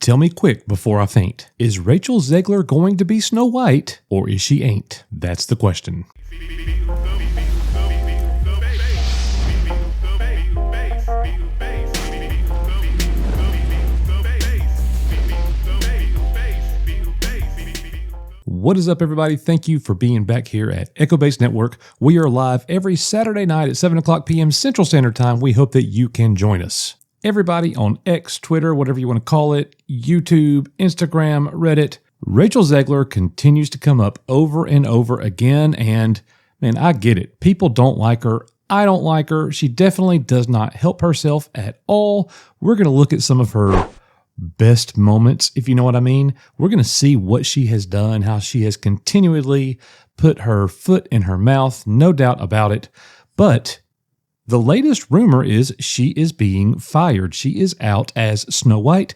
Tell me quick before I faint. Is Rachel Zegler going to be Snow White, or is she ain't? That's the question. What is up, everybody? Thank you for being back here at Echo Base Network. We are live every Saturday night at 7 o'clock p.m. Central Standard Time. We hope that you can join us. Everybody on X, Twitter, whatever you want to call it, YouTube, Instagram, Reddit, Rachel Zegler continues to come up over and over again. And man, I get it. People don't like her. I don't like her. She definitely does not help herself at all. We're going to look at some of her best moments, if you know what I mean. We're going to see what she has done, how she has continually put her foot in her mouth, no doubt about it. But the latest rumor is she is being fired. She is out as Snow White.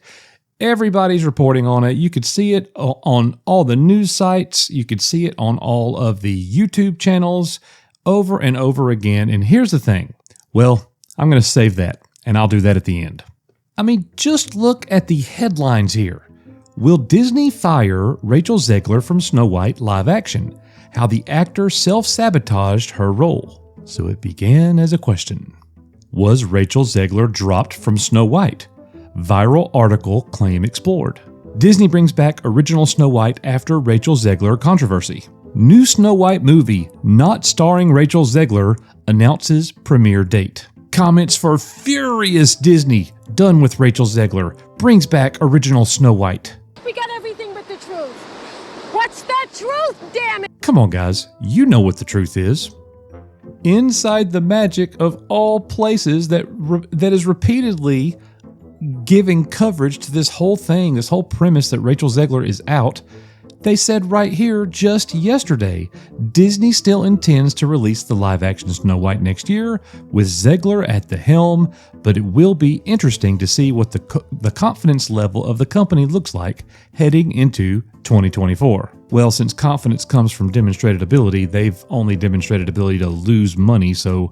Everybody's reporting on it. You could see it on all the news sites. You could see it on all of the YouTube channels over and over again. And here's the thing. Well, I'm going to save that, and I'll do that at the end. I mean, just look at the headlines here. Will Disney fire Rachel Zegler from Snow White live action? How the actor self-sabotaged her role. So it began as a question. Was Rachel Zegler dropped from Snow White? Viral article claim explored. Disney brings back original Snow White after Rachel Zegler controversy. New Snow White movie not starring Rachel Zegler announces premiere date. Comments for furious Disney. Done with Rachel Zegler. Brings back original Snow White. We got everything but the truth. What's that truth, damn it? Come on, guys. You know what the truth is. Inside the magic of all places that is repeatedly giving coverage to this whole thing, this whole premise that Rachel Zegler is out, they said right here just yesterday, Disney still intends to release the live-action Snow White next year with Zegler at the helm, but it will be interesting to see what the confidence level of the company looks like heading into 2024. Well, since confidence comes from demonstrated ability, they've only demonstrated ability to lose money, so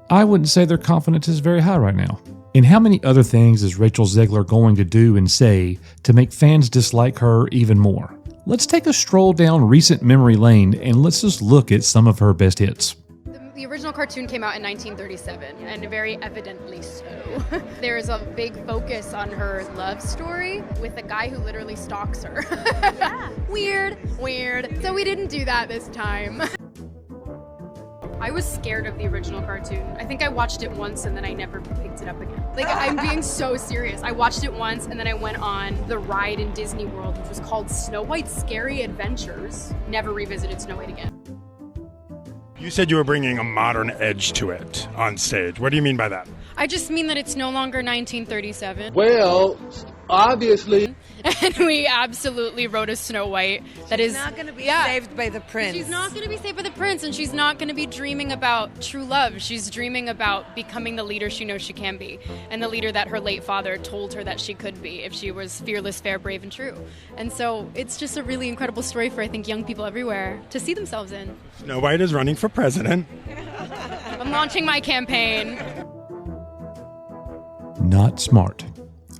I wouldn't say their confidence is very high right now. And how many other things is Rachel Zegler going to do and say to make fans dislike her even more? Let's take a stroll down recent memory lane and let's just look at some of her best hits. The original cartoon came out in 1937, and very evidently so. There is a big focus on her love story with a guy who literally stalks her. Yeah. Weird. So we didn't do that this time. I was scared of the original cartoon. I think I watched it once and then I never picked it up again. Like, I'm being so serious. I watched it once and then I went on the ride in Disney World, which was called Snow White's Scary Adventures. Never revisited Snow White again. You said you were bringing a modern edge to it on stage. What do you mean by that? I just mean that it's no longer 1937. Well, obviously. And we absolutely wrote a Snow White that is not going to be saved by the prince. She's not going to be saved by the prince, and she's not going to be dreaming about true love. She's dreaming about becoming the leader she knows she can be, and the leader that her late father told her that she could be if she was fearless, fair, brave, and true. And so it's just a really incredible story for, I think, young people everywhere to see themselves in. Snow White is running for president. I'm launching my campaign. Not smart.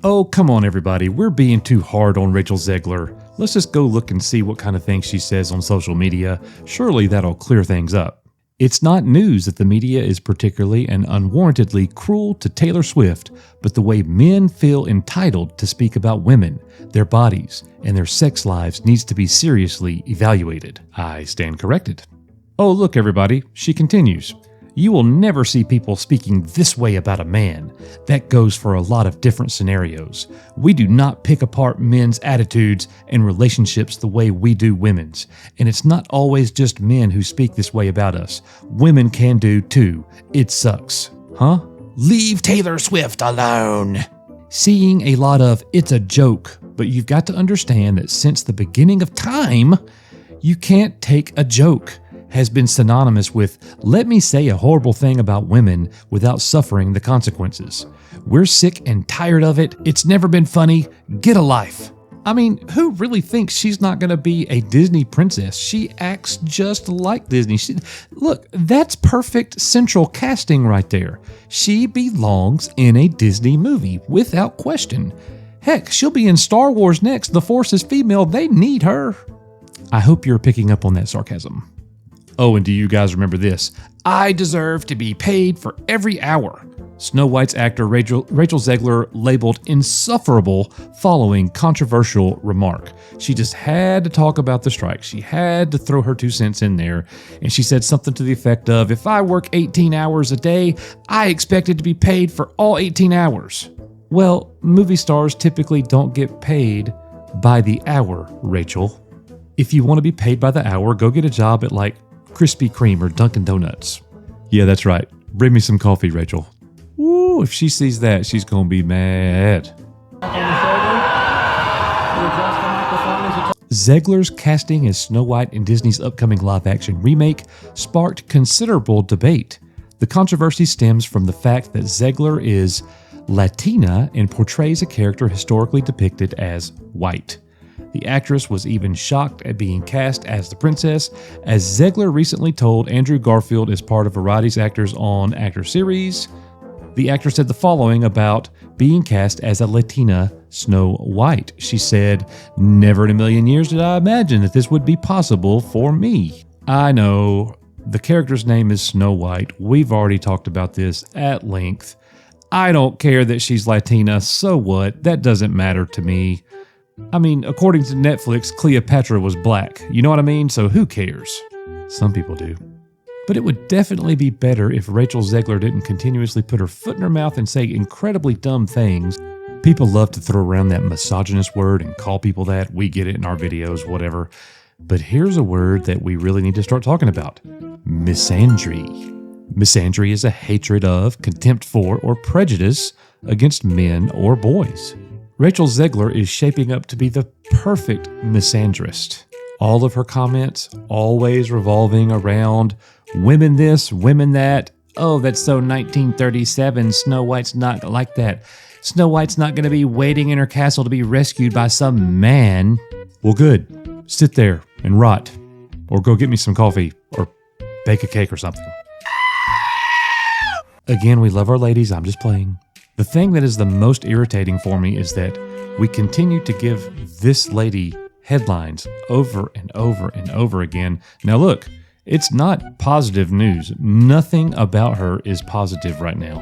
Oh, come on, everybody. We're being too hard on Rachel Zegler. Let's just go look and see what kind of things she says on social media. Surely that'll clear things up. It's not news that the media is particularly and unwarrantedly cruel to Taylor Swift, but the way men feel entitled to speak about women, their bodies, and their sex lives needs to be seriously evaluated. I stand corrected. Oh, look, everybody. She continues. You will never see people speaking this way about a man. That goes for a lot of different scenarios. We do not pick apart men's attitudes and relationships the way we do women's. And it's not always just men who speak this way about us. Women can do too. It sucks. Huh? Leave Taylor Swift alone. Seeing a lot of it's a joke, but you've got to understand that since the beginning of time, you can't take a joke. Has been synonymous with, let me say a horrible thing about women without suffering the consequences. We're sick and tired of it. It's never been funny. Get a life. I mean, who really thinks she's not going to be a Disney princess? She acts just like Disney. Look, that's perfect central casting right there. She belongs in a Disney movie, without question. Heck, she'll be in Star Wars next. The Force is female. They need her. I hope you're picking up on that sarcasm. Oh, and do you guys remember this? I deserve to be paid for every hour. Snow White's actor Rachel Zegler labeled insufferable following controversial remark. She just had to talk about the strike. She had to throw her 2 cents in there. And she said something to the effect of, if I work 18 hours a day, I expected to be paid for all 18 hours. Well, movie stars typically don't get paid by the hour, Rachel. If you want to be paid by the hour, go get a job at like Krispy Kreme or Dunkin' Donuts. Yeah, that's right. Bring me some coffee, Rachel. Ooh, if she sees that, she's going to be mad. Zegler's casting as Snow White in Disney's upcoming live-action remake sparked considerable debate. The controversy stems from the fact that Zegler is Latina and portrays a character historically depicted as white. The actress was even shocked at being cast as the princess, as Zegler recently told Andrew Garfield as part of Variety's Actors on Actor series. The actor said the following about being cast as a Latina Snow White. She said, "Never in a million years did I imagine that this would be possible for me." I know, the character's name is Snow White. We've already talked about this at length. I don't care that she's Latina, so what? That doesn't matter to me. I mean, according to Netflix, Cleopatra was black. You know what I mean? So who cares? Some people do. But it would definitely be better if Rachel Zegler didn't continuously put her foot in her mouth and say incredibly dumb things. People love to throw around that misogynist word and call people that. We get it in our videos, whatever. But here's a word that we really need to start talking about. Misandry. Misandry is a hatred of, contempt for, or prejudice against men or boys. Rachel Zegler is shaping up to be the perfect misandrist. All of her comments always revolving around women this, women that. Oh, that's so 1937. Snow White's not like that. Snow White's not going to be waiting in her castle to be rescued by some man. Well, good. Sit there and rot. Or go get me some coffee. Or bake a cake or something. Again, we love our ladies. I'm just playing. The thing that is the most irritating for me is that we continue to give this lady headlines over and over and over again. Now look, it's not positive news. Nothing about her is positive right now.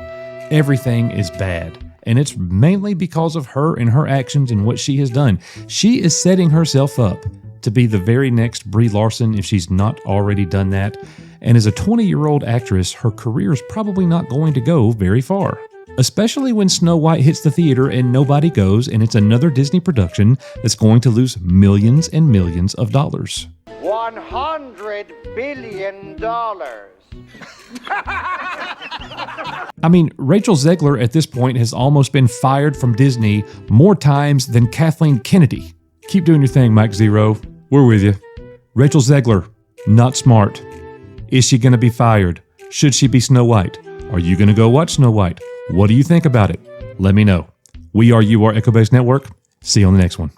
Everything is bad. And it's mainly because of her and her actions and what she has done. She is setting herself up to be the very next Brie Larson if she's not already done that. And as a 20-year-old actress, her career is probably not going to go very far. Especially when Snow White hits the theater and nobody goes, and it's another Disney production that's going to lose millions and millions of dollars. $100 billion. I mean, Rachel Zegler at this point has almost been fired from Disney more times than Kathleen Kennedy. Keep doing your thing, Mike Zeroh. We're with you. Rachel Zegler, not smart. Is she going to be fired? Should she be Snow White? Are you going to go watch Snow White? What do you think about it? Let me know. We are You Are Echo Base Network. See you on the next one.